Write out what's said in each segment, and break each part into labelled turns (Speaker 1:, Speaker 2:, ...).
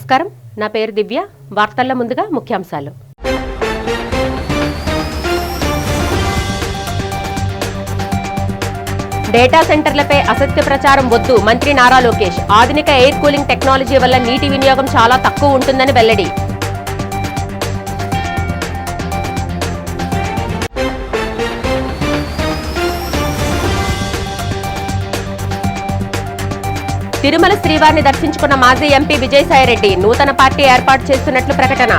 Speaker 1: నమస్కారం, నా పేరు దివ్య. వార్తల్లో ముందుగా ముఖ్యాంశాలు. డేటా సెంటర్లపై అసత్య ప్రచారం వద్దు, మంత్రి నారా లోకేష్. ఆధునిక ఎయిర్ కూలింగ్ టెక్నాలజీ వల్ల నీటి వినియోగం చాలా తక్కువ ఉంటుందని వెల్లడి. తిరుమల శ్రీవారిని దర్శించుకున్న మాజీ ఎంపీ విజయసాయిరెడ్డి నూతన పార్టీ ఏర్పాటు చేస్తున్నట్లు ప్రకటన.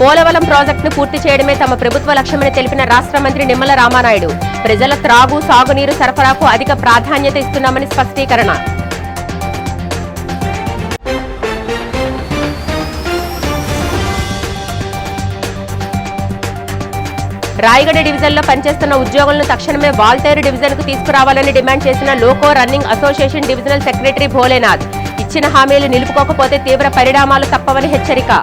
Speaker 1: పోలవరం ప్రాజెక్టును పూర్తి చేయడమే తమ ప్రభుత్వ లక్ష్యమని తెలిపిన రాష్ట్ర మంత్రి నిమ్మల రామానాయుడు. ప్రజల త్రాగు, సాగునీరు సరఫరాకు అధిక ప్రాధాన్యత ఇస్తున్నామని స్పష్టీకరణ. రాయగడ డివిజన్లో పనిచేస్తున్న ఉద్యోగులను తక్షణమే వాల్తేరు డివిజన్కు తీసుకురావాలని డిమాండ్ చేసిన loco running association divisional secretary Bholenath. ఇచ్చిన హామీలు నిలుపుకోకపోతే తీవ్ర పరిణామాలు తప్పవని హెచ్చరిక.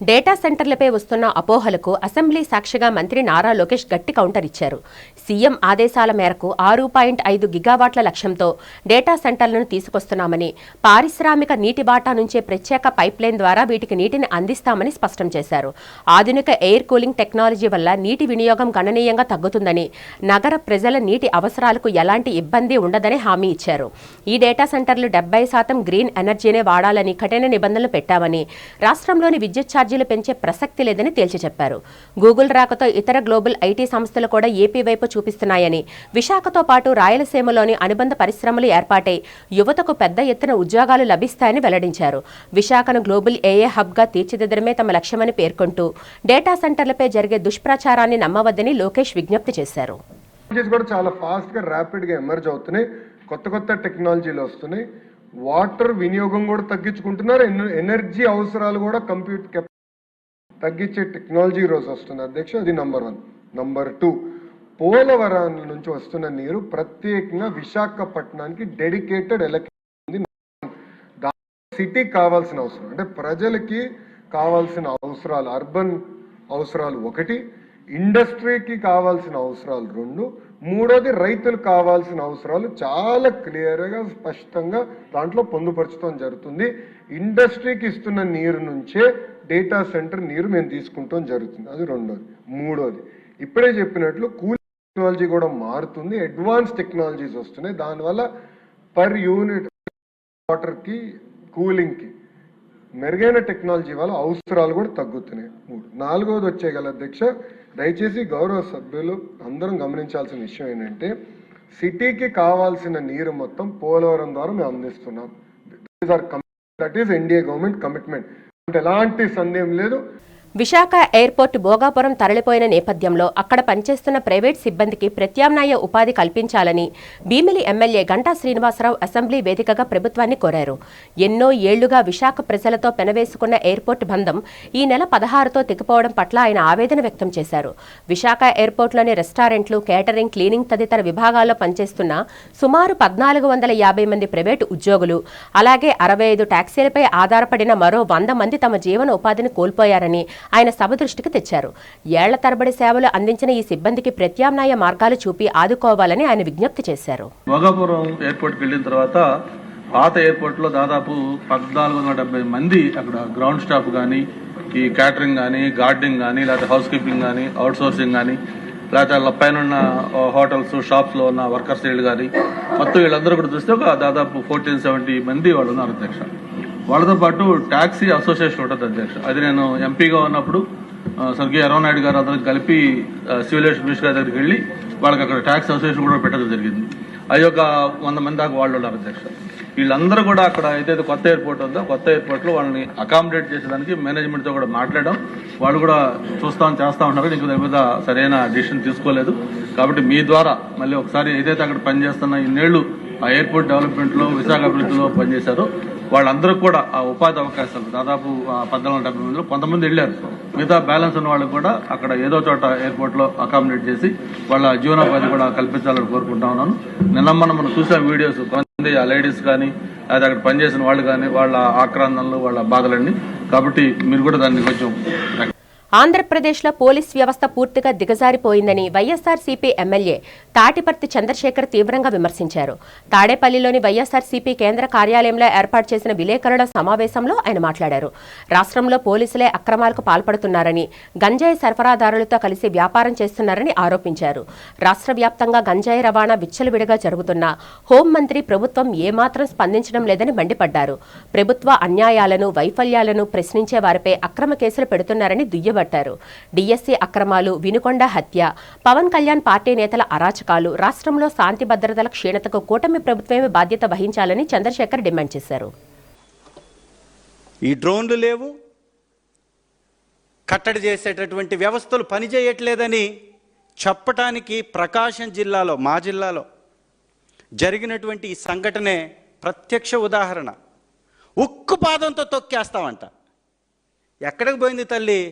Speaker 1: డేటా సెంటర్లపై వస్తున్న అపోహలకు అసెంబ్లీ సాక్షిగా మంత్రి నారా లోకేష్ గట్టి కౌంటర్ ఇచ్చారు. సీఎం ఆదేశాల మేరకు 6.5 గిగావాట్ల లక్ష్యంతో డేటా సెంటర్లను తీసుకొస్తున్నామని, పారిశ్రామిక నీటి బాటా నుంచే ప్రత్యేక పైప్లైన్ ద్వారా వీటికి నీటిని అందిస్తామని స్పష్టం చేశారు. ఆధునిక ఎయిర్ కూలింగ్ టెక్నాలజీ వల్ల నీటి వినియోగం గణనీయంగా తగ్గుతుందని, నగర ప్రజల నీటి అవసరాలకు ఎలాంటి ఇబ్బంది ఉండదని హామీ ఇచ్చారు. ఈ డేటా సెంటర్లు 70% గ్రీన్ ఎనర్జీనే వాడాలని కఠిన నిబంధనలు పెట్టామని, రాష్ట్రంలోని విద్యుత్ ఛార్జీలు పెంచే ప్రసక్తి లేదని తేల్చి చెప్పారు. గూగుల్ రాకతో ఇతర గ్లోబల్ ఐటీ సంస్థలు కూడా ఏపీ వైపు చూపిస్తున్నాయని, విశాఖతో పాటు రాయలసీమలోని అనుబంధ పరిశ్రమలు ఏర్పాటై యువతకు పెద్ద ఎత్తున ఉద్యోగాలు లభిస్తాయని వెల్లడించారు. విశాఖను గ్లోబల్ ఏఏ హబ్గా తీర్చిదిద్దడమే తమ లక్ష్యమని పేర్కొంటూ డేటా సెంటర్లపై జరిగే దుష్ప్రచారాన్ని నమ్మవద్దని లోకేష్ విజ్ఞప్తి చేశారు.
Speaker 2: చాలా ఫాస్ట్ గా ర్యాపిడ్ గా ఎమర్జ్ అవుతున్నాయి, కొత్త టెక్నాలజీలు వస్తున్నాయి. వాటర్ వినియోగం కూడా తగ్గించుకుంటున్నారు, ఎనర్జీ అవసరాలు కూడా కంప్యూటర్ తగ్గించే టెక్నాలజీ రోజు వస్తుంది అధ్యక్ష. అది నంబర్ 1. నంబర్ 2, పోలవరం నుంచి వస్తున్న నీరు ప్రత్యేకంగా విశాఖపట్నానికి డెడికేటెడ్ ఎలక్ట్రిసిటీ. సిటీకి కావాల్సిన అవసరం అంటే ప్రజలకి కావాల్సిన అవసరాలు, అర్బన్ అవసరాలు 1, ఇండస్ట్రీకి కావాల్సిన అవసరాలు 2, 3వది రైతులకు కావాల్సిన అవసరాలు చాలా క్లియర్గా స్పష్టంగా దాంట్లో పొందుపరచడం జరుగుతుంది. ఇండస్ట్రీకి ఇస్తున్న నీరు నుంచే డేటా సెంటర్ నీరు మేము తీసుకుంటాం జరుగుతుంది. అది 2వది. 3వది ఇప్పుడే చెప్పినట్లు కూలింగ్ టెక్నాలజీ కూడా మారుతుంది, అడ్వాన్స్ టెక్నాలజీస్ వస్తున్నాయి. దానివల్ల పర్ యూనిట్ వాటర్కి, కూలింగ్కి మెరుగైన టెక్నాలజీ వల్ల అవసరాలు కూడా తగ్గుతున్నాయి. 4వది వచ్చేయగల అధ్యక్ష. దయచేసి గౌరవ సభ్యులు అందరం గమనించాల్సిన విషయం ఏంటంటే, సిటీకి కావాల్సిన నీరు మొత్తం పోలవరం ద్వారా మేము అందిస్తున్నాం. That is NDA government commitment, అంటే ఎలాంటి సందేహం లేదు.
Speaker 1: విశాఖ ఎయిర్పోర్టు భోగాపురం తరలిపోయిన నేపథ్యంలో అక్కడ పనిచేస్తున్న ప్రైవేట్ సిబ్బందికి ప్రత్యామ్నాయ ఉపాధి కల్పించాలని భీమిలి ఎమ్మెల్యే గంటా శ్రీనివాసరావు అసెంబ్లీ వేదికగా ప్రభుత్వాన్ని కోరారు. ఎన్నో ఏళ్లుగా విశాఖ ప్రజలతో పెనవేసుకున్న ఎయిర్పోర్టు బంధం ఈ నెల 16తో తెగిపోవడం పట్ల ఆయన ఆవేదన వ్యక్తం చేశారు. విశాఖ ఎయిర్పోర్టులోని రెస్టారెంట్లు, కేటరింగ్, క్లీనింగ్ తదితర విభాగాల్లో పనిచేస్తున్న సుమారు 1450 మంది ప్రైవేటు ఉద్యోగులు, అలాగే 65 టాక్సీలపై ఆధారపడిన మరో 100 మంది తమ జీవన ఉపాధిని కోల్పోయారని ఆయన సభ దృష్టికి తెచ్చారు. ఏళ్ల తరబడి సేవలు అందించిన ఈ సిబ్బందికి ప్రత్యామ్నాయ మార్గాలు చూపి ఆదుకోవాలని ఆయన విజ్ఞప్తి చేశారు.
Speaker 3: భోగాపురం ఎయిర్పోర్ట్కి వెళ్ళిన తర్వాత పాత ఎయిర్పోర్ట్లో దాదాపు 1470 మంది అక్కడ గ్రౌండ్ స్టాఫ్ కానీ, ఈ క్యాటరింగ్ కానీ, గార్డెనింగ్ కానీ, లేకపోతే హౌస్ కీపింగ్ కానీ, అవుట్ సోర్సింగ్ కానీ, లేకపోతే పైన ఉన్న హోటల్స్, షాప్స్లో ఉన్న వర్కర్స్ వీళ్ళు కానీ, మొత్తం వీళ్ళందరూ కూడా చూస్తే ఒక దాదాపు 1470 మంది వాళ్ళు ఉన్నారు అధ్యక్ష. వాళ్ళతో పాటు ట్యాక్సీ అసోసియేషన్ ఉంటుంది అధ్యక్ష. అది నేను ఎంపీగా ఉన్నప్పుడు స్వర్గీయ అరవనాయుడు గారు అందరికి కలిపి సివిల్ ఏవియేషన్ మినిస్టర్ గారి దగ్గరికి వెళ్ళి వాళ్ళకి అక్కడ ట్యాక్సీ అసోసియేషన్ కూడా పెట్టడం జరిగింది. అది ఒక 100 మంది దాకా వాళ్ళు ఉన్నారు అధ్యక్ష. వీళ్ళందరూ కూడా అక్కడ ఏదైతే కొత్త ఎయిర్పోర్ట్ ఉందో కొత్త ఎయిర్పోర్ట్లో వాళ్ళని అకామిడేట్ చేసేదానికి మేనేజ్మెంట్తో కూడా మాట్లాడడం, వాళ్ళు కూడా చేస్తా ఉన్నారు. ఇంక దాని మీద సరైన డిసిషన్ తీసుకోలేదు. కాబట్టి మీ ద్వారా మళ్ళీ ఒకసారి ఏదైతే అక్కడ పనిచేస్తున్న ఇన్నేళ్లు ఆ ఎయిర్పోర్ట్ డెవలప్మెంట్లో, విశాఖ అభివృద్ధిలో పనిచేశారో వాళ్ళందరూ కూడా ఆ ఉపాధి అవకాశాలు దాదాపు 1470 మందిలో కొంతమంది వెళ్ళారు. మిగతా బ్యాలెన్స్ ఉన్న వాళ్ళకి కూడా అక్కడ ఏదో చోట ఎయిర్పోర్ట్లో అకామిడేట్ చేసి వాళ్ళ జీవనోపాధి కూడా కల్పించాలని కోరుకుంటా ఉన్నాను. నిన్న మనం చూసాం వీడియోస్, కొంతమంది ఆ లేడీస్ కానీ, అది అక్కడ పనిచేసిన వాళ్ళు కానీ, వాళ్ళ ఆక్రందనలు, వాళ్ళ బాధలన్నీ. కాబట్టి మీరు కూడా దాన్ని కొంచెం
Speaker 1: ఆంధ్రప్రదేశ్లో పోలీస్ వ్యవస్థ పూర్తిగా దిగజారిపోయిందని వైఎస్ఆర్సీపీ ఎమ్మెల్యే తాటిపర్తి చంద్రశేఖర్ తీవ్రంగా విమర్శించారు. తాడేపల్లిలోని వైఎస్ఆర్సీపీ కేంద్ర కార్యాలయంలో ఏర్పాటు చేసిన విలేకరుల సమావేశంలో ఆయన మాట్లాడారు. రాష్ట్రంలో పోలీసులే అక్రమాలకు పాల్పడుతున్నారని, గంజాయి సరఫరాదారులతో కలిసి వ్యాపారం చేస్తున్నారని ఆరోపించారు. రాష్ట్ర వ్యాప్తంగా గంజాయి రవాణా విచ్చలవిడిగా జరుగుతున్నా హోంమంత్రి ప్రభుత్వం ఏమాత్రం స్పందించడం లేదని మండిపడ్డారు. ప్రభుత్వ అన్యాయాలను, వైఫల్యాలను ప్రశ్నించే వారిపై అక్రమ కేసులు పెడుతున్నారని దుయ్యబట్టారు. డిఎస్సీ అక్రమాలు, వినుకొండ హత్య, పవన్ కళ్యాణ్ పార్టీ నేతల అరాచకాలు, రాష్ట్రంలో శాంతి భద్రతల క్షీణతకు కూటమి ప్రభుత్వమే బాధ్యత వహించాలని చంద్రశేఖర్ డిమాండ్ చేశారు.
Speaker 4: ఈ డ్రోన్లు లేవు, కట్టడి చేసేటటువంటి వ్యవస్థలు పనిచేయట్లేదని చెప్పటానికి ప్రకాశం జిల్లాలో, మా జిల్లాలో జరిగినటువంటి ఈ సంఘటనే ప్రత్యక్ష ఉదాహరణ. ఉక్కు పాదంతో తొక్కేస్తామంట. ఎక్కడికి పోయింది తల్లి?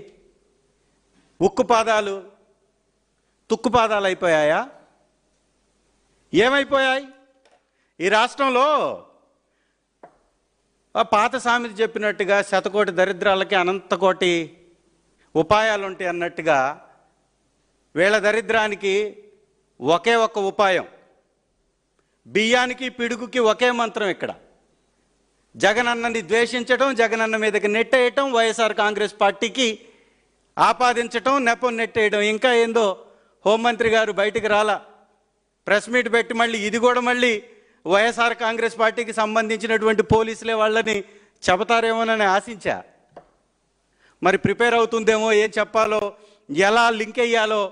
Speaker 4: ఉక్కు పాదాలు తుక్కు పాదాలు అయిపోయాయా? ఏమైపోయాయి? ఈ రాష్ట్రంలో పాత సామెత చెప్పినట్టుగా శతకోటి దరిద్రాలకి అనంతకోటి ఉపాయాలు ఉంటాయి అన్నట్టుగా వీళ్ళ దరిద్రానికి ఒకే ఒక్క ఉపాయం. బియ్యానికి పిడుగుకి ఒకే మంత్రం. ఇక్కడ జగనన్నని ద్వేషించడం, జగనన్న మీదకి నెట్టేయటం, వైఎస్ఆర్ కాంగ్రెస్ పార్టీకి ఆపాదించటం, నెపం నెట్టేయడం. ఇంకా ఏందో హోంమంత్రి గారు బయటికి రాలా, ప్రెస్ మీట్ పెట్టి మళ్ళీ ఇది కూడా మళ్ళీ వైఎస్ఆర్ కాంగ్రెస్ పార్టీకి సంబంధించినటువంటి పోలీసులే వాళ్ళని చెబుతారేమోనని ఆశించా. మరి ప్రిపేర్ అవుతుందేమో, ఏం చెప్పాలో, ఎలా లింక్ అయ్యాలో,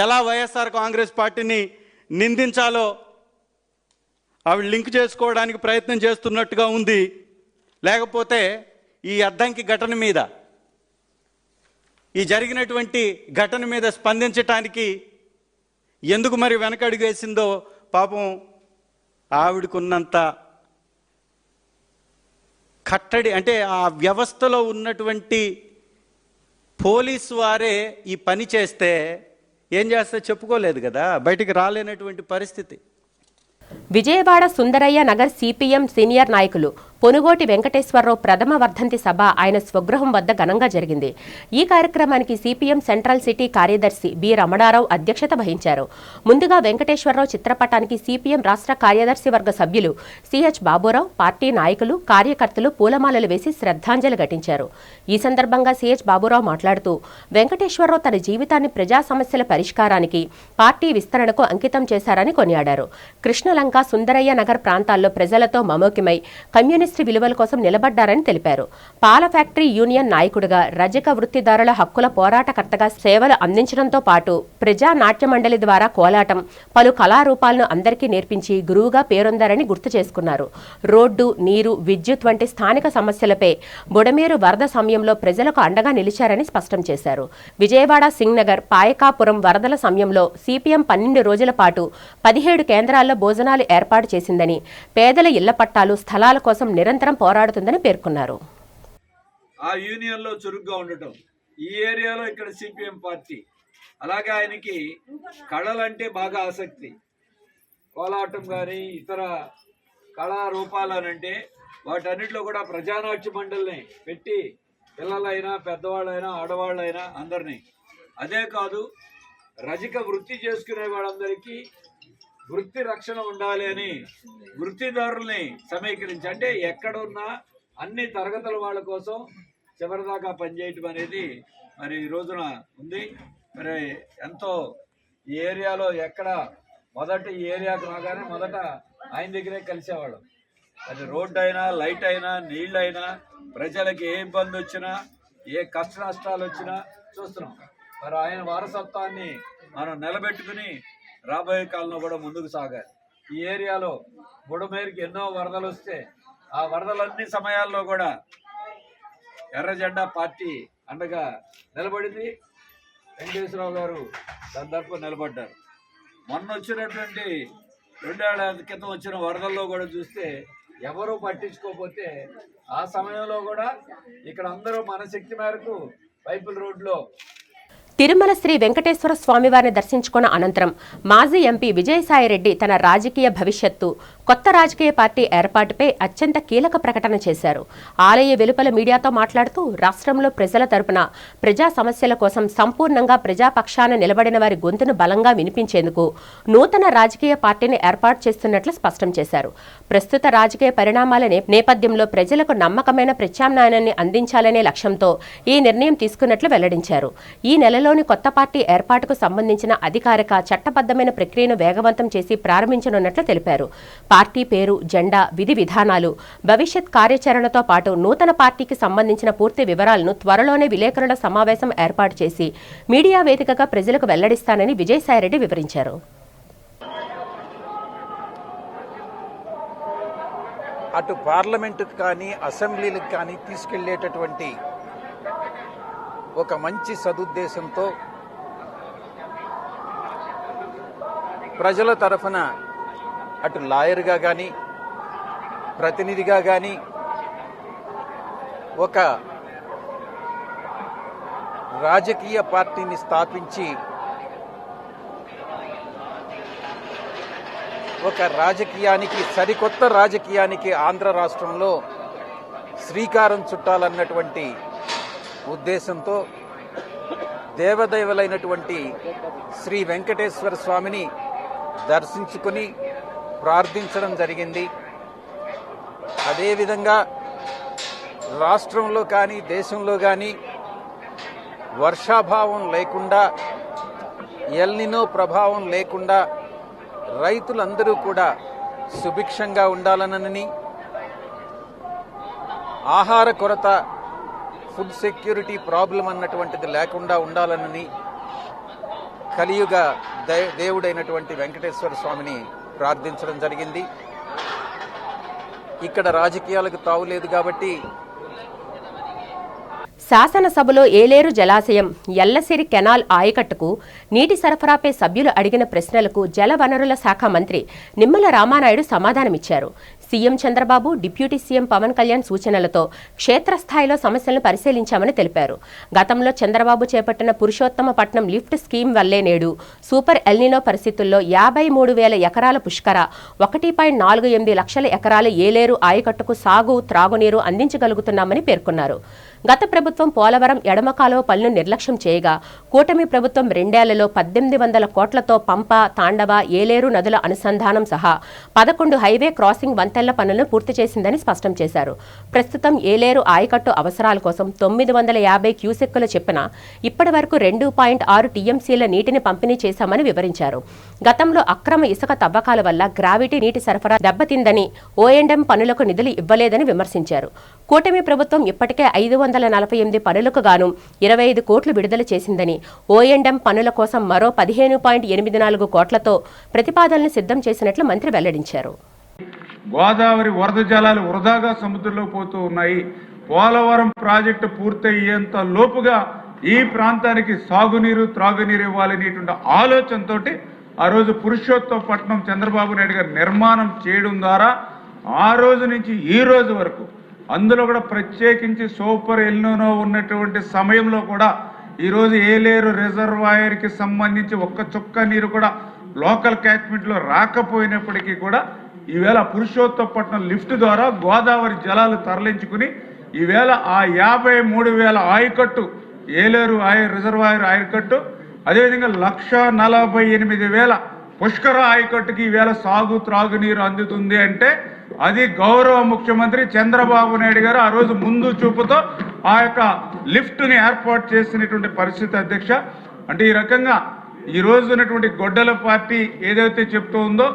Speaker 4: ఎలా వైఎస్ఆర్ కాంగ్రెస్ పార్టీని నిందించాలో ఆవిడ లింక్ చేసుకోవడానికి ప్రయత్నం చేస్తున్నట్టుగా ఉంది. లేకపోతే ఈ అద్దంకి ఘటన మీద, ఈ జరిగినటువంటి ఘటన మీద స్పందించటానికి ఎందుకు మరి వెనకడుగు వేసిందో పాపం ఆవిడకున్నంత కట్టడి, అంటే ఆ వ్యవస్థలో ఉన్నటువంటి పోలీసు వారే ఈ పని చేస్తే ఏం చేస్తే చెప్పుకోలేదు కదా, బయటికి రాలేనటువంటి పరిస్థితి.
Speaker 1: విజయవాడ సుందరయ్య నగర్ సిపిఎం సీనియర్ నాయకులు పొనుగోటి వెంకటేశ్వరరావు ప్రథమ వర్ధంతి సభ ఆయన స్వగృహం వద్ద ఘనంగా జరిగింది. ఈ కార్యక్రమానికి సిపిఎం సెంట్రల్ సిటీ కార్యదర్శి బి రమణారావు అధ్యక్షత వహించారు. ముందుగా వెంకటేశ్వరరావు చిత్రపటానికి సిపిఎం రాష్ట్ర కార్యదర్శి వర్గ సభ్యులు సిహెచ్ బాబురావు, పార్టీ నాయకులు, కార్యకర్తలు పూలమాలలు వేసి శ్రద్ధాంజలి ఘటించారు. ఈ సందర్భంగా సిహెచ్ బాబురావు మాట్లాడుతూ వెంకటేశ్వరరావు తన జీవితాన్ని ప్రజా సమస్యల పరిష్కారానికి, పార్టీ విస్తరణకు అంకితం చేశారని కొనియాడారు. కృష్ణలంక, సుందరయ్య నగర్ ప్రాంతాల్లో ప్రజలతో మమోకిమై కమ్యూనిస్ట్ విలువల కోసం నిలబడ్డారని తెలిపారు. పాల ఫ్యాక్టరీ యూనియన్ నాయకుడిగా, రజక వృత్తిదారుల హక్కుల పోరాటకర్తగా సేవలు అందించడంతో పాటు ప్రజా నాట్య మండలి ద్వారా కోలాటం, పలు కళారూపాలను అందరికీ నేర్పించి గురువుగా పేరొందారని గుర్తు చేసుకున్నారు. రోడ్డు, నీరు, విద్యుత్ వంటి స్థానిక సమస్యలపై బుడమేరు వరద సమయంలో ప్రజలకు అండగా నిలిచారని స్పష్టం చేశారు. విజయవాడ, సింగ్నగర్, పాయకాపురం వరదల సమయంలో సిపిఎం 12 రోజుల పాటు 17 కేంద్రాల్లో భోజనాలు ఏర్పాటు చేసిందని, పేదల ఇళ్ల పట్టాలు, స్థలాల కోసం నిరంతరం పోరాడుతుందని పేర్కొన్నారు.
Speaker 5: ఆ యూనియన్లో చురుగ్గా ఉండటం, ఈ ఏరియాలో ఇక్కడ సిపిఎం పార్టీ, అలాగే ఆయనకి కళలంటే బాగా ఆసక్తి. కోలాటం కానీ ఇతర కళారూపాలనంటే వాటన్నిటిలో కూడా ప్రజానాట్య మండలిని పెట్టి పిల్లలైనా, పెద్దవాళ్ళైనా, ఆడవాళ్ళైనా అందరినీ, అదే కాదు రజక వృత్తి చేసుకునే వాళ్ళందరికీ వృత్తి రక్షణ ఉండాలి అని వృత్తిదారుల్ని సమీకరించి, అంటే ఎక్కడున్నా అన్ని తరగతుల వాళ్ళ కోసం చివరిదాకా పనిచేయటం అనేది మరి ఈ రోజున ఉంది. మరి ఎంతో ఈ ఏరియాలో ఎక్కడ మొదటి ఈ ఏరియాకు రాగానే మొదట ఆయన దగ్గరే కలిసేవాళ్ళం. అది రోడ్డు అయినా, లైట్ అయినా, నీళ్ళైనా, ప్రజలకి ఏ ఇబ్బంది వచ్చినా, ఏ కష్ట నష్టాలు వచ్చినా చూస్తున్నాం. మరి ఆయన వారసత్వాన్ని మనం నిలబెట్టుకుని రాబోయే కాలంలో కూడా ముందుకు సాగాలి. ఈ ఏరియాలో బుడమేరుకి ఎన్నో వరదలు వస్తే ఆ వరదలన్ని సమయాల్లో కూడా ఎర్ర జెండా పార్టీ అండగా నిలబడింది. వెంకటేశ్వరరావు గారు దాని తరపున నిలబడ్డారు. మొన్న వచ్చినటువంటి 2 ఏళ్ల క్రితం వచ్చిన వరదల్లో కూడా చూస్తే ఎవరూ పట్టించుకోకపోతే ఆ సమయంలో కూడా ఇక్కడ అందరూ మన శక్తి మేరకు పైపుల రోడ్లో
Speaker 1: తిరుమల శ్రీ వెంకటేశ్వర స్వామివారిని దర్శించుకున్న అనంతరం మాజీ ఎంపీ విజయసాయిరెడ్డి తన రాజకీయ భవిష్యత్తు, కొత్త రాజకీయ పార్టీ ఏర్పాటుపై అత్యంత కీలక ప్రకటన చేశారు. ఆలయ వెలుపల మీడియాతో మాట్లాడుతూ రాష్ట్రంలో ప్రజల తరపున ప్రజా సమస్యల కోసం సంపూర్ణంగా ప్రజాపక్షాన నిలబడిన వారి గొంతును బలంగా వినిపించేందుకు నూతన రాజకీయ పార్టీని ఏర్పాటు చేస్తున్నట్లు స్పష్టం చేశారు. ప్రస్తుత రాజకీయ పరిణామాల నేపథ్యంలో ప్రజలకు నమ్మకమైన ప్రత్యామ్నాయాన్ని అందించాలనే లక్ష్యంతో ఈ నిర్ణయం తీసుకున్నట్లు వెల్లడించారు. ఈ నెలలోని కొత్త పార్టీ ఏర్పాటుకు సంబంధించిన అధికారిక చట్టబద్ధమైన ప్రక్రియను వేగవంతం చేసి ప్రారంభించనున్నట్లు తెలిపారు. పార్టీ పేరు, జెండా, విధి విధానాలు, భవిష్యత్ కార్యాచరణతో పాటు నూతన పార్టీకి సంబంధించిన పూర్తి వివరాలను త్వరలోనే విలేకరుల సమావేశం ఏర్పాటు చేసి మీడియా వేదికగా ప్రజలకు వెల్లడిస్తానని విజయసాయిరెడ్డి వివరించారు.
Speaker 6: అటు పార్లమెంటుకు కానీ అసెంబ్లీలకు కానీ తీసుకెళ్లేటటువంటి ఒక మంచి సదుద్దేశంతో ప్రజల తరఫున అటు లాయర్గా కానీ ప్రతినిధిగా కానీ ఒక రాజకీయ పార్టీని స్థాపించి ఒక రాజకీయానికి, సరికొత్త రాజకీయానికి ఆంధ్ర రాష్ట్రంలో శ్రీకారం చుట్టాలన్నటువంటి ఉద్దేశంతో దేవదేవులైనటువంటి శ్రీ వెంకటేశ్వర స్వామిని దర్శించుకుని ప్రార్థించడం జరిగింది. అదేవిధంగా రాష్ట్రంలో కానీ దేశంలో కానీ వర్షాభావం లేకుండా, ఎల్నినో ప్రభావం లేకుండా రైతులందరూ కూడా సుభిక్షంగా ఉండాలనని, ఆహార కొరత, ఫుడ్ సెక్యూరిటీ ప్రాబ్లం అన్నటువంటిది లేకుండా ఉండాలనని కలియుగ దేవుడైనటువంటి వెంకటేశ్వర స్వామిని ప్రార్థించడం జరిగింది. ఇక్కడ రాజకీయాలకు తావులేదు కాబట్టి
Speaker 1: శాసనసభలో ఏలేరు జలాశయం, ఎల్లసిరి కెనాల్ ఆయకట్టుకు నీటి సరఫరాపై సభ్యులు అడిగిన ప్రశ్నలకు జలవనరుల శాఖ మంత్రి నిమ్మల రామానాయుడు సమాధానమిచ్చారు. CM Chandrababu, deputy CM Pawan Kalyan సూచనలతో క్షేత్రస్థాయిలో సమస్యలను పరిశీలించామని తెలిపారు. గతంలో చంద్రబాబు చేపట్టిన పురుషోత్తమపట్నం లిఫ్ట్ స్కీమ్ వల్లే నేడు సూపర్ ఎల్నినో పరిస్థితుల్లో 53,000 ఎకరాల పుష్కర, 1.48 లక్షల ఎకరాల ఏలేరు ఆయకట్టుకు సాగు, త్రాగునీరు అందించగలుగుతున్నామని పేర్కొన్నారు. గత ప్రభుత్వం పోలవరం ఎడమ కాలువ పనులను నిర్లక్ష్యం చేయగా కూటమి ప్రభుత్వం 2 ఏళ్లలో 1,800 కోట్లతో పంప, తాండవ, ఏలేరు నదుల అనుసంధానం సహా 11 హైవే క్రాసింగ్ వంతెనల పనులను పూర్తి చేసిందని స్పష్టం చేశారు. ప్రస్తుతం ఏలేరు ఆయకట్టు అవసరాల కోసం 950 క్యూసెక్కులు చెప్పిన ఇప్పటి వరకు 2.6 టీఎంసీల నీటిని పంపిణీ చేశామని వివరించారు. గతంలో అక్రమ ఇసుక తవ్వకాల వల్ల గ్రావిటీ నీటి సరఫరా దెబ్బతిందని, O&M పనులకు నిధులు ఇవ్వలేదని విమర్శించారు. కూటమి ప్రభుత్వం ఇప్పటికే 548 పనులకు గాను 25 కోట్లు విడుదల చేసిందని, O&M పనుల కోసం మరో 15.84 కోట్లతో ప్రతిపాదనలు సిద్ధం చేసినట్లు మంత్రి వెల్లడించారు.
Speaker 7: గోదావరి వరద జలాలు వృధాగా సముద్రంలోకి పోతూ ఉన్నాయి. పోలవరం ప్రాజెక్టు పూర్తయ్యేంత లోపుగా ఈ ప్రాంతానికి సాగునీరు, త్రాగునీరు ఇవ్వాలనేటువంటి ఆలోచనతో ఆ రోజు పురుషోత్తమపట్నం చంద్రబాబు నాయుడు గారు నిర్మాణం చేయడం ద్వారా ఆ రోజు నుంచి ఈ రోజు వరకు, అందులో కూడా ప్రత్యేకించి సూపర్ ఎల్నినో ఉన్నటువంటి సమయంలో కూడా ఈరోజు ఏలేరు రిజర్వాయర్కి సంబంధించి ఒక్క చుక్క నీరు కూడా లోకల్ క్యాచ్మెంట్లో రాకపోయినప్పటికీ కూడా ఈవేళ పురుషోత్తమపట్నం లిఫ్ట్ ద్వారా గోదావరి జలాలు తరలించుకుని ఈవేళ ఆ 53,000 ఆయకట్టు, ఏలేరు రిజర్వాయర్ ఆయకట్టు, అదేవిధంగా 1,48,000 పుష్కర ఆయకట్టుకి ఈవేళ సాగు, త్రాగునీరు అందుతుంది అంటే అది గౌరవ ముఖ్యమంత్రి చంద్రబాబు నాయుడు గారు ఆ రోజు ముందు చూపుతో ఆ యొక్క లిఫ్ట్ని ఏర్పాటు చేసినటువంటి పరిస్థితి అధ్యక్ష. అంటే ఈ రకంగా ఈ రోజు ఉన్నటువంటి గొడ్డల పార్టీ ఏదైతే చెప్తూ ఉందో,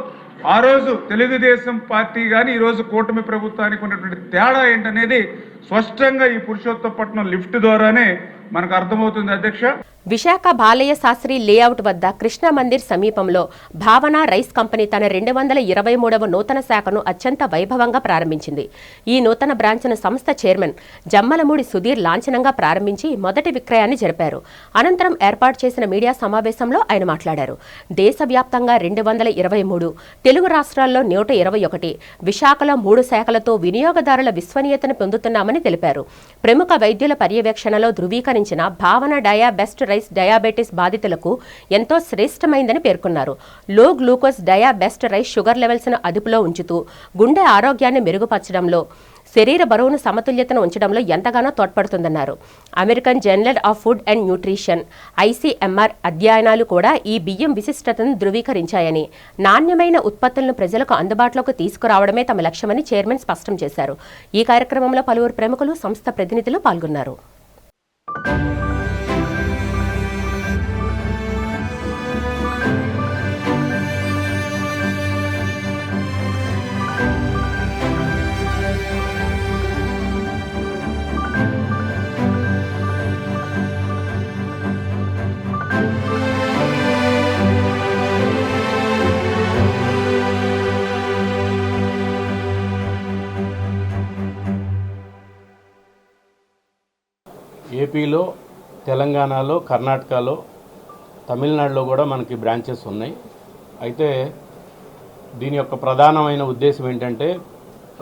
Speaker 7: ఆ రోజు తెలుగుదేశం పార్టీ కానీ ఈ రోజు కూటమి ప్రభుత్వానికి ఉన్నటువంటి తేడా ఏంటనేది స్పష్టంగా ఈ పురుషోత్తమపట్నం లిఫ్ట్ ద్వారానే మనకు అర్థమవుతుంది అధ్యక్ష.
Speaker 1: విశాఖ బాలయ్య శాస్త్రి లేఅవుట్ వద్ద కృష్ణ మందిర్ సమీపంలో భావన రైస్ కంపెనీ తన 223వ నూతన శాఖను అత్యంత వైభవంగా ప్రారంభించింది. ఈ నూతన బ్రాంచ్ను సంస్థ చైర్మన్ జమ్మలమూడి సుధీర్ లాంఛనంగా ప్రారంభించి మొదటి విక్రయాన్ని జరిపారు. అనంతరం ఏర్పాటు చేసిన మీడియా సమావేశంలో ఆయన మాట్లాడారు. దేశవ్యాప్తంగా 223, తెలుగు రాష్ట్రాల్లో 121, విశాఖలో 3 శాఖలతో వినియోగదారుల విశ్వనీయతను పొందుతున్నామని తెలిపారు. ప్రముఖ వైద్యుల పర్యవేక్షణలో ధృవీకరణ ధృవీకరించిన భావన డయా బెస్ట్ రైస్ డయాబెటీస్ బాధితులకు ఎంతో శ్రేష్టమైందని పేర్కొన్నారు. లో గ్లూకోజ్ డయా బెస్ట్ రైస్ షుగర్ లెవెల్స్ను అదుపులో ఉంచుతూ గుండె ఆరోగ్యాన్ని మెరుగుపరచడంలో, శరీర బరువును సమతుల్యతను ఉంచడంలో ఎంతగానో తోడ్పడుతుందన్నారు. American journal of food and nutrition (ICMR) అధ్యయనాలు కూడా ఈ బియ్యం విశిష్టతను ధృవీకరించాయని, నాణ్యమైన ఉత్పత్తులను ప్రజలకు అందుబాటులోకి తీసుకురావడమే తమ లక్ష్యమని చైర్మన్ స్పష్టం చేశారు. ఈ కార్యక్రమంలో పలువురు ప్రముఖులు, సంస్థ ప్రతినిధులు పాల్గొన్నారు.
Speaker 8: ఏపీలో, తెలంగాణలో, కర్ణాటకలో, తమిళనాడులో కూడా మనకి బ్రాంచెస్ ఉన్నాయి. అయితే దీని యొక్క ప్రధానమైన ఉద్దేశం ఏంటంటే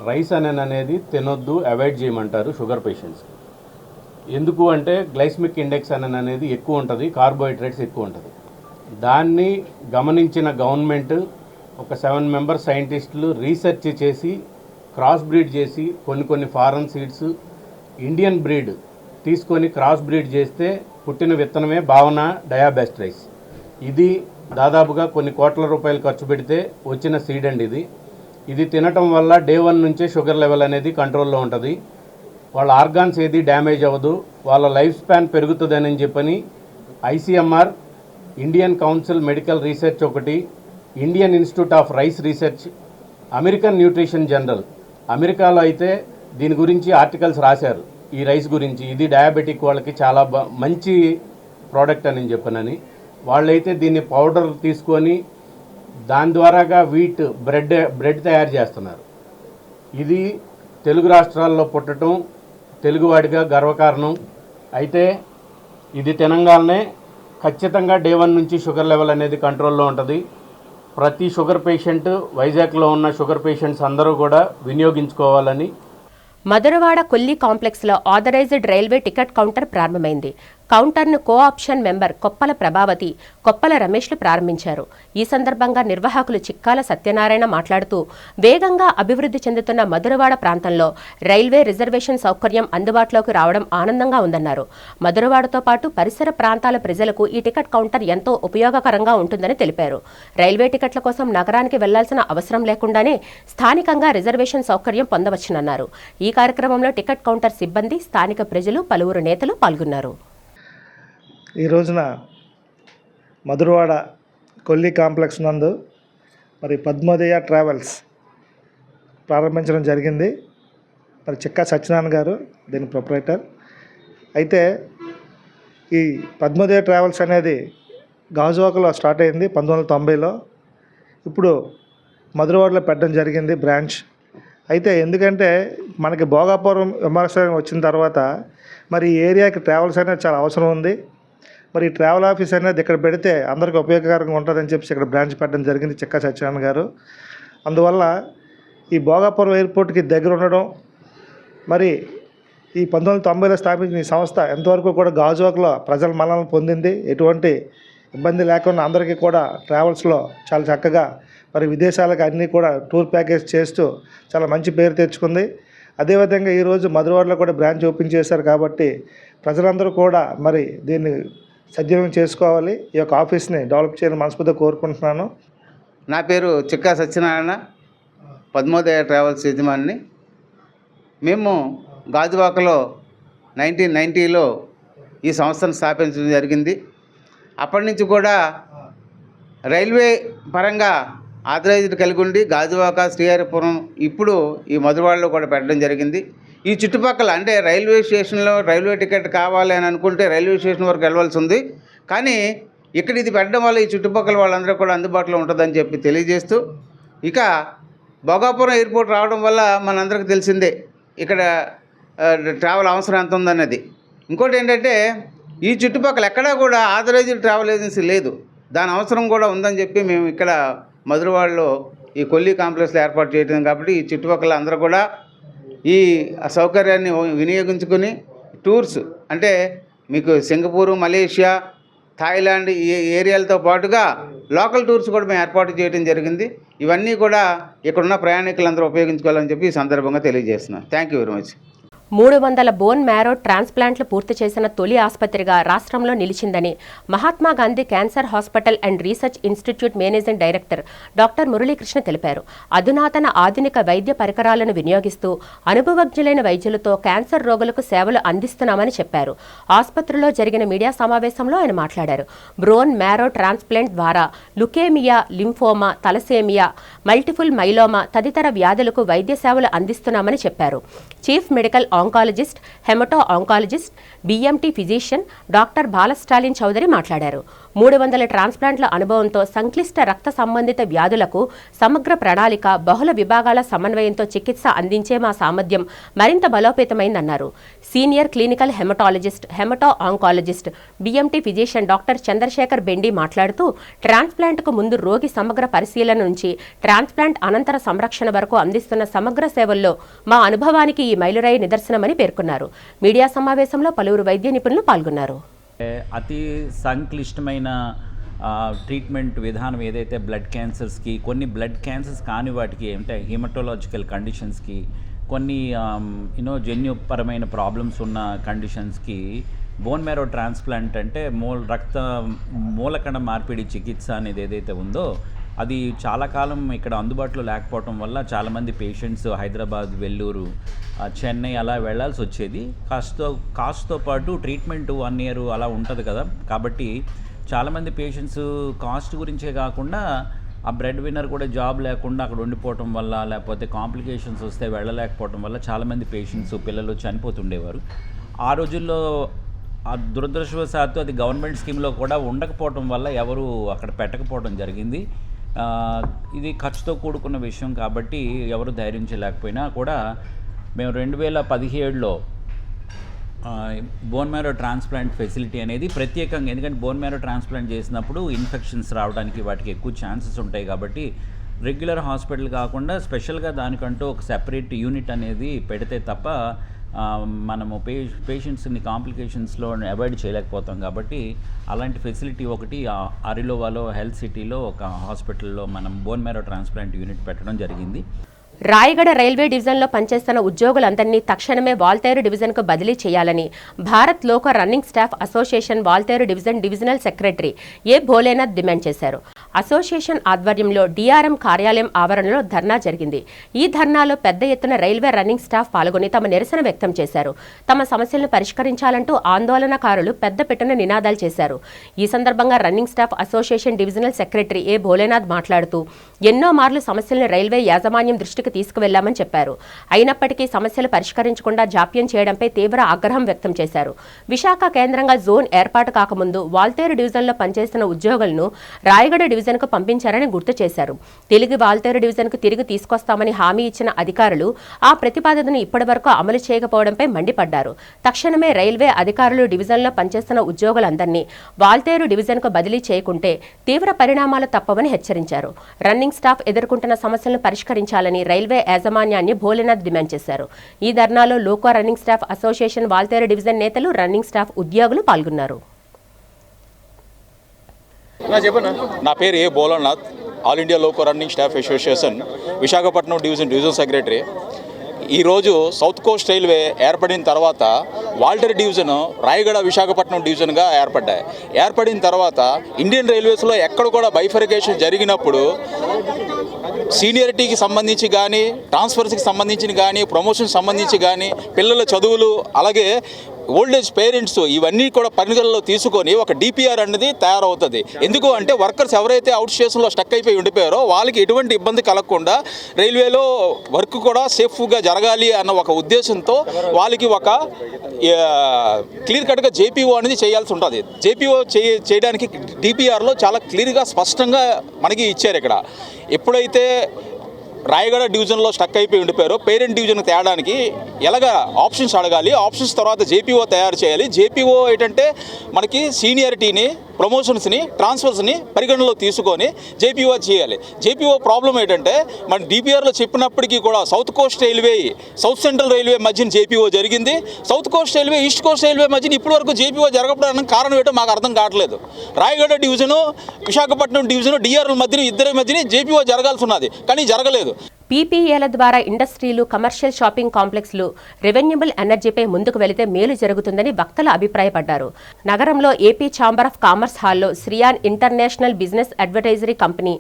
Speaker 8: రైస్ అనేది తినొద్దు, అవాయిడ్ చేయమంటారు షుగర్ పేషెంట్స్. ఎందుకు అంటే గ్లైసెమిక్ ఇండెక్స్ అనేది ఎక్కువ ఉంటుంది, కార్బోహైడ్రేట్స్ ఎక్కువ ఉంటుంది. దాన్ని గమనించిన గవర్నమెంట్ ఒక 7 మెంబర్ సైంటిస్టులు రీసెర్చ్ చేసి క్రాస్ బ్రీడ్ చేసి కొన్ని ఫారెన్ సీడ్స్, ఇండియన్ బ్రీడ్ తీసుకొని క్రాస్ బ్రీడ్ చేస్తే పుట్టిన విత్తనమే భావన డయా బెస్ట్ రైస్. ఇది దాదాపుగా కొన్ని కోట్ల రూపాయలు ఖర్చు పెడితే వచ్చిన సీడ్ అండి ఇది తినటం వల్ల డే 1 నుంచే షుగర్ లెవెల్ అనేది కంట్రోల్లో ఉంటుంది. వాళ్ళ ఆర్గాన్స్ ఏది డ్యామేజ్ అవ్వదు, వాళ్ళ లైఫ్ స్పాన్ పెరుగుతుందని చెప్పని ICMR, Indian council medical research ఒకటి, Indian institute of rice research, American nutrition general, అమెరికాలో అయితే దీని గురించి ఆర్టికల్స్ రాశారు. ఈ రైస్ గురించి ఇది డయాబెటిక్ వాళ్ళకి చాలా మంచి ప్రోడక్ట్ అని చెప్పనని, వాళ్ళైతే దీన్ని పౌడర్ తీసుకొని దాని ద్వారాగా వీట్ బ్రెడ్ తయారు చేస్తున్నారు. ఇది తెలుగు రాష్ట్రాల్లో పుట్టడం తెలుగువాడిగా గర్వకారణం. అయితే ఇది తినంగానే ఖచ్చితంగా డే 1 నుంచి షుగర్ లెవెల్ అనేది కంట్రోల్లో ఉంటుంది. ప్రతి షుగర్ పేషెంట్, వైజాగ్లో ఉన్న షుగర్ పేషెంట్స్ అందరూ కూడా వినియోగించుకోవాలని.
Speaker 1: మధురవాడ కొల్లి కాంప్లెక్స్లో ఆథరైజ్డ్ రైల్వే టికెట్ కౌంటర్ ప్రారంభమైంది. కౌంటర్ను కోఆప్షన్ మెంబర్ కొప్పల ప్రభావతి, కొప్పల రమేష్లు ప్రారంభించారు. ఈ సందర్భంగా నిర్వాహకులు చిక్కాల సత్యనారాయణ మాట్లాడుతూ, వేగంగా అభివృద్ధి చెందుతున్న మధురవాడ ప్రాంతంలో రైల్వే రిజర్వేషన్ సౌకర్యం అందుబాటులోకి రావడం ఆనందంగా ఉందన్నారు. మధురవాడతో పాటు పరిసర ప్రాంతాల ప్రజలకు ఈ టికెట్ కౌంటర్ ఎంతో ఉపయోగకరంగా ఉంటుందని తెలిపారు. రైల్వే టికెట్ల కోసం నగరానికి వెళ్లాల్సిన అవసరం లేకుండానే స్థానికంగా రిజర్వేషన్ సౌకర్యం పొందవచ్చునన్నారు. ఈ కార్యక్రమంలో టికెట్ కౌంటర్ సిబ్బంది, స్థానిక ప్రజలు, పలువురు నేతలు పాల్గొన్నారు.
Speaker 9: ఈ రోజున మధురవాడ కొల్లి కాంప్లెక్స్ నందు మరి పద్మోదయ ట్రావెల్స్ ప్రారంభించడం జరిగింది. మరి చిక్కా సత్యనారాయణ గారు దీని ప్రొపరేటర్. అయితే ఈ పద్మోదయ ట్రావెల్స్ అనేది గాజువాకలో స్టార్ట్ అయింది 1990లో. ఇప్పుడు మధురవాడలో పెట్టడం జరిగింది బ్రాంచ్. అయితే ఎందుకంటే మనకి భోగాపురం విమానాశ్రయం వచ్చిన తర్వాత మరి ఈ ఏరియాకి ట్రావెల్స్ అనేది చాలా అవసరం ఉంది. మరి ట్రావెల్ ఆఫీస్ అనేది ఇక్కడ పెడితే అందరికీ ఉపయోగకరంగా ఉంటుందని చెప్పి ఇక్కడ బ్రాంచ్ పెట్టడం జరిగింది చిక్కా సత్యనారాయణ గారు. అందువల్ల ఈ భోగాపురం ఎయిర్పోర్ట్కి దగ్గర ఉండడం, మరి ఈ 1990లో స్థాపించిన ఈ సంస్థ ఎంతవరకు కూడా గాజువాకలో ప్రజల మన్ననలు పొందింది. ఎటువంటి ఇబ్బంది లేకుండా అందరికీ కూడా ట్రావెల్స్లో చాలా చక్కగా మరి విదేశాలకు అన్నీ కూడా టూర్ ప్యాకేజ్ చేస్తూ చాలా మంచి పేరు తెచ్చుకుంది. అదేవిధంగా ఈరోజు మధురవాడలో కూడా బ్రాంచ్ ఓపెన్ చేశారు కాబట్టి ప్రజలందరూ కూడా మరి దీన్ని సద్వినియోగం చేసుకోవాలి. ఈ యొక్క ఆఫీస్ని డెవలప్ చేయాలని మనస్ఫూర్తిగా కోరుకుంటున్నాను.
Speaker 10: నా పేరు చిక్కా సత్యనారాయణ, పద్మోదయ ట్రావెల్స్ యజమాని. మేము గాజువాకలో 1990లో ఈ సంస్థను స్థాపించడం జరిగింది. అప్పటి నుంచి కూడా రైల్వే పరంగా ఆథరైజ్డ్ కలిగి ఉండి గాజువాక, శ్రీహరిపురం, ఇప్పుడు ఈ మధురవాడలో కూడా పెట్టడం జరిగింది. ఈ చుట్టుపక్కల అంటే రైల్వే స్టేషన్లో రైల్వే టికెట్ కావాలి అని అనుకుంటే రైల్వే స్టేషన్ వరకు వెళ్ళవలసి ఉంది. కానీ ఇక్కడ ఇది పెట్టడం వల్ల ఈ చుట్టుపక్కల వాళ్ళందరూ కూడా అందుబాటులో ఉంటుందని చెప్పి తెలియజేస్తూ, ఇక భోగాపురం ఎయిర్పోర్ట్ రావడం వల్ల మనందరికీ తెలిసిందే ఇక్కడ ట్రావెల్ అవసరం ఎంత ఉందన్నది. ఇంకోటి ఏంటంటే ఈ చుట్టుపక్కల ఎక్కడా కూడా ఆథరైజ్డ్ ట్రావెల్ ఏజెన్సీ లేదు. దాని అవసరం కూడా ఉందని చెప్పి మేము ఇక్కడ మధురవాడలో ఈ కొల్లి కాంప్లెక్స్లో ఏర్పాటు చేయడం కాబట్టి ఈ చుట్టుపక్కల అందరూ కూడా ఈ సౌకర్యాన్ని వినియోగించుకుని టూర్స్ అంటే మీకు సింగపూరు, మలేషియా, థాయిలాండ్ ఈ ఏరియాలతో పాటుగా లోకల్ టూర్స్ కూడా మేము ఏర్పాటు చేయడం జరిగింది. ఇవన్నీ కూడా ఇక్కడున్న ప్రయాణికులందరూ ఉపయోగించుకోవాలని చెప్పి ఈ సందర్భంగా తెలియజేస్తున్నాను. Thank you very much.
Speaker 1: 300 bone marrow ట్రాన్స్ప్లాంట్లు పూర్తి చేసిన తొలి ఆసుపత్రిగా రాష్ట్రంలో నిలిచిందని Mahatma Gandhi cancer hospital and research institute managing director doctor Muralikrishna తెలిపారు. అధునాతన ఆధునిక వైద్య పరికరాలను వినియోగిస్తూ అనుభవజ్ఞులైన వైద్యులతో క్యాన్సర్ రోగులకు సేవలు అందిస్తున్నామని చెప్పారు. ఆసుపత్రిలో జరిగిన మీడియా సమావేశంలో ఆయన మాట్లాడారు. బ్రోన్ మ్యారో ట్రాన్స్ప్లాంట్ ద్వారా leukaemia, lymphoma, thalassaemia, multiple myeloma తదితర వ్యాధులకు వైద్య సేవలు అందిస్తున్నామని చెప్పారు. Chief medical oncologist, haemato oncologist, BMT physician doctor Balastalin Chowdary మాట్లాడారు. 300 ట్రాన్స్ప్లాంట్ల అనుభవంతో సంక్లిష్ట రక్త సంబంధిత వ్యాధులకు సమగ్ర ప్రణాళిక, బహుళ విభాగాల సమన్వయంతో చికిత్స అందించే మా సామర్థ్యం మరింత బలోపేతమైందన్నారు. Senior clinical haematologist, haemato oncologist, BMT physician doctor Chandrasekhar Bendi మాట్లాడుతూ ట్రాన్స్ప్లాంట్కు ముందు రోగి సమగ్ర పరిశీలన నుంచి ట్రాన్స్ప్లాంట్ అనంతర సంరక్షణ వరకు అందిస్తున్న సమగ్ర సేవల్లో మా అనుభవానికి ఈ మైలురాయి నిదర్శనమని పేర్కొన్నారు. మీడియా సమావేశంలో పలువురు వైద్య నిపుణులు పాల్గొన్నారు.
Speaker 11: అతి సంక్లిష్టమైన ట్రీట్మెంట్ విధానం ఏదైతే బ్లడ్ క్యాన్సర్స్కి, కొన్ని బ్లడ్ క్యాన్సర్స్ కాని వాటికి అంటే హిమటోలాజికల్ కండిషన్స్కి, కొన్ని జన్యుపరమైన ప్రాబ్లమ్స్ ఉన్న కండిషన్స్కి బోన్ మ్యారో ట్రాన్స్ప్లాంట్ అంటే రక్త మూలకణ మార్పిడి చికిత్స అనేది ఏదైతే ఉందో అది చాలా కాలం ఇక్కడ అందుబాటులో లేకపోవటం వల్ల చాలామంది పేషెంట్స్ హైదరాబాద్, వెల్లూరు, చెన్నై అలా వెళ్ళాల్సి వచ్చేది. కాస్ట్తో పాటు ట్రీట్మెంట్ 1 year అలా ఉంటుంది కదా. కాబట్టి చాలామంది పేషెంట్స్ కాస్ట్ గురించే కాకుండా ఆ బ్రెడ్ విన్నర్ కూడా జాబ్ లేకుండా అక్కడ ఉండిపోవటం వల్ల, లేకపోతే కాంప్లికేషన్స్ వస్తే వెళ్ళలేకపోవటం వల్ల చాలామంది పేషెంట్స్, పిల్లలు చనిపోతుండేవారు. ఆ రోజుల్లో ఆ దురదృష్టవశాత్తు అది గవర్నమెంట్ స్కీమ్లో కూడా ఉండకపోవటం వల్ల ఎవరు అక్కడ పెట్టకపోవడం జరిగింది. ఇది ఖర్చుతో కూడుకున్న విషయం కాబట్టి ఎవరు ధైర్యించలేకపోయినా కూడా మేము 2017లో బోన్ మ్యారో ట్రాన్స్ప్లాంట్ ఫెసిలిటీ అనేది ప్రత్యేకంగా, ఎందుకంటే బోన్ మ్యారో ట్రాన్స్ప్లాంట్ చేసినప్పుడు ఇన్ఫెక్షన్స్ రావడానికి వాటికి ఎక్కువ ఛాన్సెస్ ఉంటాయి కాబట్టి రెగ్యులర్ హాస్పిటల్ కాకుండా స్పెషల్గా దానికంటూ ఒక సెపరేట్ యూనిట్ అనేది పెడితే తప్ప మనము పేషెంట్స్ని కాంప్లికేషన్స్లో అవాయిడ్ చేయలేకపోతాం. కాబట్టి అలాంటి ఫెసిలిటీ ఒకటి అరిలోవాలో హెల్త్ సిటీలో ఒక హాస్పిటల్లో మనం బోన్ మ్యారో ట్రాన్స్ప్లాంట్ యూనిట్ పెట్టడం జరిగింది.
Speaker 1: రాయగడ రైల్వే డివిజన్లో పనిచేస్తున్న ఉద్యోగులందరినీ తక్షణమే వాల్తేరు డివిజన్కు బదిలీ చేయాలని Bharat loco running staff association Waltair divisional secretary A Bholenath demand చేశారు. అసోసియేషన్ ఆధ్వర్యంలో డిఆర్ఎం కార్యాలయం ఆవరణలో ధర్నా జరిగింది. ఈ ధర్నాలో పెద్ద ఎత్తున రైల్వే రన్నింగ్ స్టాఫ్ పాల్గొని తమ నిరసన వ్యక్తం చేశారు. తమ సమస్యలను పరిష్కరించాలంటూ ఆందోళనకారులు పెద్ద పెట్టున నినాదాలు చేశారు. ఈ సందర్భంగా running staff association divisional secretary A Bholenath మాట్లాడుతూ ఎన్నో మార్లు సమస్యలను రైల్వే యాజమాన్యం దృష్టికి తీసుకువెళ్లామని చెప్పారు. అయినప్పటికీ సమస్యలు పరిష్కరించకుండా జాప్యం చేయడంపై తీవ్ర ఆగ్రహం వ్యక్తం చేశారు. విశాఖ కేంద్రంగా జోన్ ఏర్పాటు కాకముందు వాల్తేరు డివిజన్లో పనిచేస్తున్న ఉద్యోగులను రాయగడ డివిజన్కు పంపించారని గుర్తు చేశారు. తిరిగి వాల్తేరు డివిజన్కు తిరిగి తీసుకొస్తామని హామీ ఇచ్చిన అధికారులు ఆ ప్రతిపాదనను ఇప్పటివరకు అమలు చేయకపోవడంపై మండిపడ్డారు. తక్షణమే రైల్వే అధికారులు డివిజన్లో పనిచేస్తున్న ఉద్యోగులందరినీ వాల్తేరు డివిజన్కు బదిలీ చేయకుంటే తీవ్ర పరిణామాలు తప్పవని హెచ్చరించారు. రన్నింగ్ స్టాఫ్ ఎదుర్కొంటున్న సమస్యలను పరిష్కరించాలని రైల్వే యాజమాన్యాన్ని భోలేనాథ్ డిమాండ్ చేశారు. ఈ ధర్నాలో loco running staff association Waltair division నేతలు, రన్నింగ్ స్టాఫ్ ఉద్యోగులు పాల్గొన్నారు.
Speaker 12: నా పేరు A Bholenath, all India loco running staff association Visakhapatnam divisional secretary. ఈరోజు సౌత్ కోస్ట్ రైల్వే ఏర్పడిన తర్వాత వాల్టేరు డివిజన్ రాయగడ విశాఖపట్నం డివిజన్గా ఏర్పడిన తర్వాత ఇండియన్ రైల్వేస్లో ఎక్కడ కూడా బైఫర్కేషన్ జరిగినప్పుడు సీనియారిటీకి సంబంధించి కానీ, ట్రాన్స్ఫర్స్కి సంబంధించి కానీ, ప్రమోషన్ సంబంధించి కానీ, పిల్లల చదువులు, అలాగే ఓల్డేజ్ పేరెంట్స్ ఇవన్నీ కూడా పరిగణలో తీసుకొని ఒక డిపిఆర్ అనేది తయారవుతుంది. ఎందుకు అంటే వర్కర్స్ ఎవరైతే అవుట్ స్టేషన్లో స్టక్ అయిపోయి ఉండిపోయారో వాళ్ళకి ఎటువంటి ఇబ్బంది కలగకుండా రైల్వేలో వర్క్ కూడా సేఫ్గా జరగాలి అన్న ఒక ఉద్దేశంతో వాళ్ళకి ఒక క్లియర్ కట్గా జేపీఓ అనేది చేయాల్సి ఉంటుంది. జేపీఓ చేయడానికి డిపిఆర్లో చాలా క్లియర్గా స్పష్టంగా మనకి ఇచ్చారు. ఇక్కడ ఎప్పుడైతే రాయగడ డివిజన్లో స్టక్ అయిపోయి ఉండిపోయారో పేరెంట్ డివిజన్కి తేడానికి ఎలాగా ఆప్షన్స్ అడగాలి, ఆప్షన్స్ తర్వాత జేపీఓ తయారు చేయాలి. జేపీఓ ఏంటంటే మనకి సీనియారిటీని ప్రమోషన్స్ని ట్రాన్స్ఫర్స్ని పరిగణనలో తీసుకొని జేపీఓ చేయాలి. జేపీఓ ప్రాబ్లం ఏంటంటే మన డిపిఆర్లో చెప్పినప్పటికీ కూడా south coast railway south central railway మధ్యన జేపీఓ జరిగింది, south coast railway east Coast railway మధ్యన ఇప్పటి వరకు జేపీఓ జరగకపోవడానికి కారణం ఏంటో మాకు అర్థం కావట్లేదు. Rayagada division Visakhapatnam division DRL మధ్యన ఇద్దరి మధ్యన జేపీఓ జరగాల్సి ఉన్నది, కానీ జరగలేదు.
Speaker 1: పీపీఏల ద్వారా ఇండస్ట్రీలు, కమర్షియల్ షాపింగ్ కాంప్లెక్స్లు రెవెన్యూబుల్ ఎనర్జీపై ముందుకు వెళితే మేలు జరుగుతుందని వక్తలు అభిప్రాయపడ్డారు. నగరంలో ఏపీ ఛాంబర్ ఆఫ్ కామర్స్ హాల్లో Shriyan international business advisory company,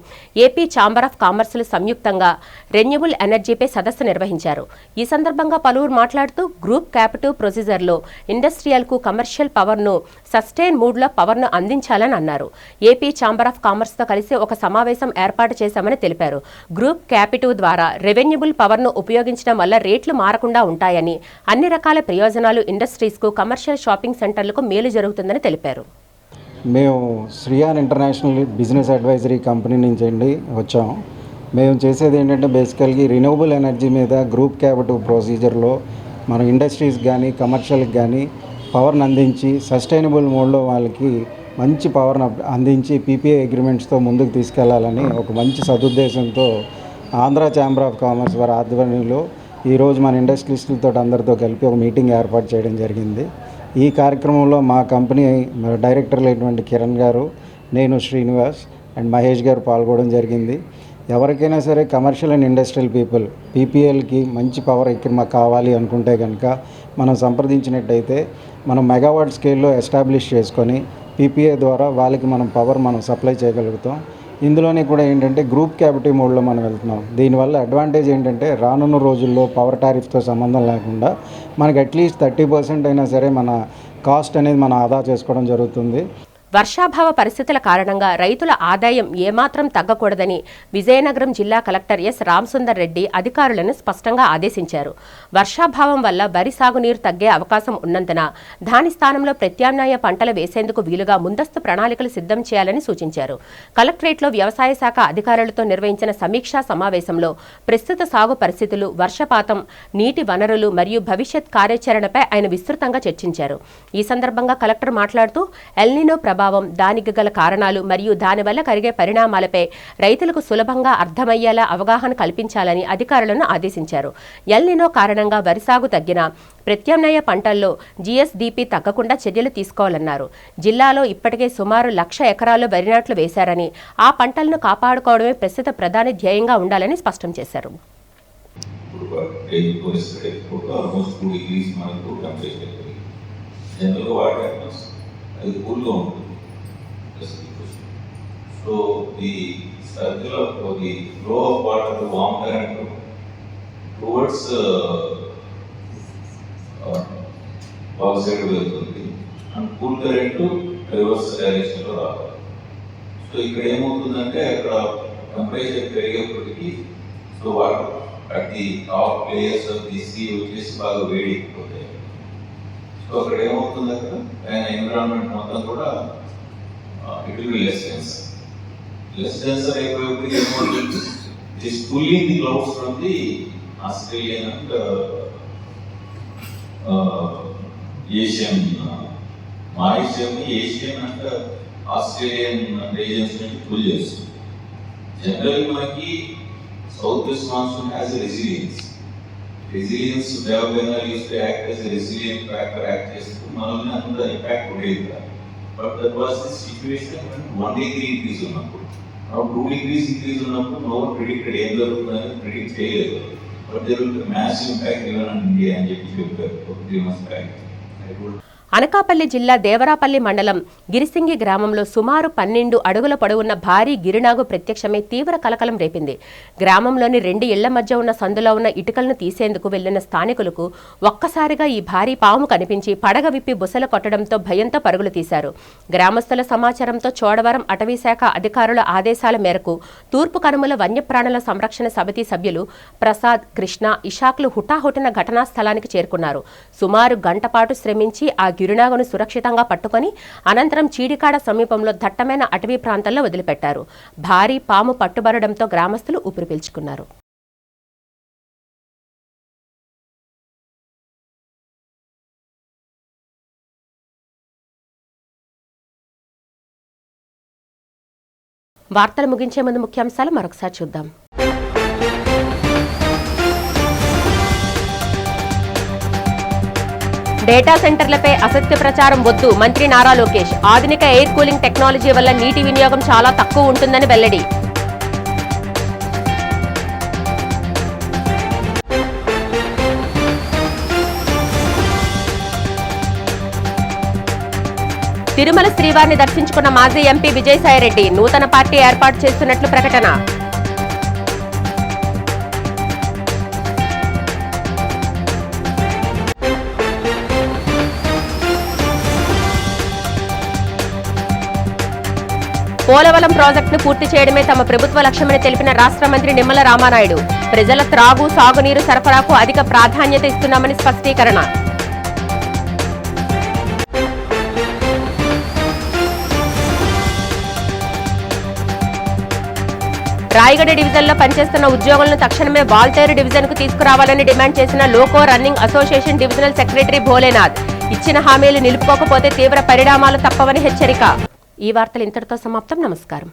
Speaker 1: AP chamber of కామర్స్లు సంయుక్తంగా రెన్యూబుల్ ఎనర్జీపై సదస్సు నిర్వహించారు. ఈ సందర్భంగా పలువురు మాట్లాడుతూ గ్రూప్ క్యాపిటివ్ ప్రొసీజర్లో ఇండస్ట్రియల్కు కమర్షియల్ పవర్ను సస్టైన్ మూడ్లో పవర్ను అందించాలని అన్నారు. ఏపీ ఛాంబర్ ఆఫ్ కామర్స్తో కలిసి ఒక సమావేశం ఏర్పాటు చేశామని తెలిపారు. గ్రూప్ క్యాపిటివ్ ద్వారా రెవెన్యూబుల్ పవర్ను ఉపయోగించడం వల్ల రేట్లు మారకుండా ఉంటాయని, అన్ని రకాల ప్రయోజనాలు ఇండస్ట్రీస్కు, కమర్షియల్ షాపింగ్ సెంటర్లకు మేలు జరుగుతుందని తెలిపారు.
Speaker 13: మేము Shriyan international business advisory company నుంచి వచ్చాము. మేము చేసేది ఏంటంటే బేసికల్గా రిన్యూవబుల్ ఎనర్జీ మీద గ్రూప్ క్యాపిటివ్ ప్రొసీజర్లో మన ఇండస్ట్రీస్ కానీ కమర్షియల్కి కానీ పవర్ని అందించి సస్టైనబుల్ మోడ్లో వాళ్ళకి మంచి పవర్ని అందించి పీపీఏ అగ్రిమెంట్స్తో ముందుకు తీసుకెళ్లాలని ఒక మంచి సదుద్దేశంతో ఆంధ్ర ఛాంబర్ ఆఫ్ కామర్స్ వారి ఆధ్వర్యంలో ఈరోజు మన ఇండస్ట్రియలిస్టులతో అందరితో కలిపి ఒక మీటింగ్ ఏర్పాటు చేయడం జరిగింది. ఈ కార్యక్రమంలో మా కంపెనీ డైరెక్టర్లు అయినటువంటి కిరణ్ గారు, నేను శ్రీనివాస్ అండ్ మహేష్ గారు పాల్గొనడం జరిగింది. ఎవరికైనా సరే కమర్షియల్ అండ్ ఇండస్ట్రియల్ పీపుల్ పీపీఎల్కి మంచి పవర్ ఇక్కడ మాకు కావాలి అనుకుంటే కనుక మనం సంప్రదించినట్టయితే మనం మెగావాట్ స్కేల్లో ఎస్టాబ్లిష్ చేసుకొని పీపీఏ ద్వారా వాళ్ళకి మనం పవర్ సప్లై చేయగలుగుతాం. ఇందులోనే కూడా ఏంటంటే గ్రూప్ క్యాపిటివ్ మోడ్లో మనం వెళ్తున్నాం. దీనివల్ల అడ్వాంటేజ్ ఏంటంటే రానున్న రోజుల్లో పవర్ టారిఫ్తో సంబంధం లేకుండా మనకి అట్లీస్ట్ 30% అయినా సరే మన కాస్ట్ అనేది మనం ఆదా చేసుకోవడం జరుగుతుంది.
Speaker 1: వర్షాభావ పరిస్థితుల కారణంగా రైతుల ఆదాయం ఏమాత్రం తగ్గకూడదని విజయనగరం జిల్లా కలెక్టర్ ఎస్ రామసుందర్ రెడ్డి అధికారులను స్పష్టంగా ఆదేశించారు. వర్షాభావం వల్ల వరి సాగునీరు తగ్గే అవకాశం ఉన్నందున దాని స్థానంలో ప్రత్యామ్నాయ పంటలు వేసేందుకు వీలుగా ముందస్తు ప్రణాళికలు సిద్ధం చేయాలని సూచించారు. కలెక్టరేట్లో వ్యవసాయ శాఖ అధికారులతో నిర్వహించిన సమీక్షా సమావేశంలో ప్రస్తుత సాగు పరిస్థితులు, వర్షపాతం, నీటి వనరులు మరియు భవిష్యత్ కార్యాచరణపై ఆయన విస్తృతంగా చర్చించారు. ఈ సందర్భంగా కలెక్టర్ మాట్లాడుతూ ఎల్నినో ప్రభావం, దానికి గల కారణాలు మరియు దానివల్ల కలిగే పరిణామాలపై రైతులకు సులభంగా అర్థమయ్యేలా అవగాహన కల్పించాలని అధికారులను ఆదేశించారు. ఎల్నినో కారణంగా వరి సాగు తగ్గిన ప్రత్యామ్నాయ పంటల్లో జీఎస్డీపీ తగ్గకుండా చర్యలు తీసుకోవాలన్నారు. జిల్లాలో ఇప్పటికే సుమారు 1,00,000 ఎకరాల్లో వరి నాట్లు వేశారని, ఆ పంటలను కాపాడుకోవడమే ప్రస్తుత ప్రధాన ధ్యేయంగా ఉండాలని స్పష్టం చేశారు.
Speaker 14: So the circle of the flow of water, the warm current towards positive వెళ్తుంది and cool current reverse direction లో రావాలి. సో ఇక్కడ ఏమవుతుందంటే అక్కడ టెంపరేచర్ పెరిగేప్పటికీ so water at the top layers of the sea వచ్చేసి బాగా వేడిపోతాయి. సో అక్కడ ఏమవుతుంది, అక్కడ ఎన్విరాన్మెంట్ మొత్తం కూడా it will be less denser అయిపోయేప్పటికీ ఏమవుతుంది, it is pulling the clouds from the Australian and Asian moisture ని ఏషియన్ అండ్ ఆస్ట్రేలియన్ రీజన్స్ నుంచి పుల్ చేస్తుంది. జనరల్ మనకి south west monsoon has resilience develop use to act as resilient factor act చేస్తూ మనల్ని అంత impact ఉండేది కాదు. But that was the situation when 1 degree increase ఉన్నప్పుడు. Now 2 degrees increase ఉన్నప్పుడు no one predicted ఏం జరుగుతుందని ప్రిడిక్ట్ చేయలేదు. But there will be massive impact even on India అని చెప్పి చెప్పారు 3 months back.
Speaker 1: అనకాపల్లి జిల్లా దేవరాపల్లి మండలం గిరిసింగి గ్రామంలో సుమారు 12 అడుగుల పొడవున్న భారీ గిరినాగు ప్రత్యక్షమై తీవ్ర కలకలం రేపింది. గ్రామంలోని 2 ఇళ్ల మధ్య ఉన్న సందులో ఉన్న ఇటుకలను తీసేందుకు వెళ్లిన స్థానికులకు ఒక్కసారిగా ఈ భారీ పాము కనిపించి పడగ విప్పి బుసలు కొట్టడంతో భయంతో పరుగులు తీశారు. గ్రామస్తుల సమాచారంతో చోడవరం అటవీశాఖ అధికారుల ఆదేశాల మేరకు తూర్పు కనుమల వన్యప్రాణుల సంరక్షణ సమితి సభ్యులు ప్రసాద్, కృష్ణ, ఇషాక్లు హుటాహుటిన ఘటనా స్థలానికి చేరుకున్నారు. సుమారు గంట పాటు శ్రమించి ఆ గిరినాగును సురక్షితంగా పట్టుకొని అనంతరం చీడికాడ సమీపంలో దట్టమైన అటవీ ప్రాంతాల్లో వదిలిపెట్టారు. భారీ పాము పట్టుబడడంతో గ్రామస్తులు ఊపిరి పీల్చుకున్నారు. వార్తలు ముగించే ముందు ముఖ్యాంశాలు మరొకసారి చూద్దాం. డేటా సెంటర్లపై అసత్య ప్రచారం వద్దు. మంత్రి నారా లోకేష్. ఆధునిక ఎయిర్ కూలింగ్ టెక్నాలజీ వల్ల నీటి వినియోగం చాలా తక్కువ ఉంటుందని వెల్లడి. తిరుమల శ్రీవారిని దర్శించుకున్న మాజీ ఎంపీ విజయసాయిరెడ్డి. నూతన పార్టీ ఏర్పాటు చేస్తున్నట్లు ప్రకటన. పోలవరం ప్రాజెక్టును పూర్తి చేయడమే తమ ప్రభుత్వ లక్ష్యమని తెలిపిన రాష్ట్ర మంత్రి నిమ్మల రామానాయుడు. ప్రజల త్రాగు, సాగునీరు సరఫరాకు అధిక ప్రాధాన్యత ఇస్తున్నామని స్పష్టీకరణ. రాయగడ డివిజన్లో పనిచేస్తున్న ఉద్యోగులను తక్షణమే వాల్తేరు డివిజన్కు తీసుకురావాలని డిమాండ్ చేసిన loco running association divisional secretary Bholenath. ఇచ్చిన హామీలు నిలుపుకోకపోతే తీవ్ర పరిణామాలు తప్పవని హెచ్చరిక. ఈ వార్తలు ఇంతటితో సమాప్తం. నమస్కారం.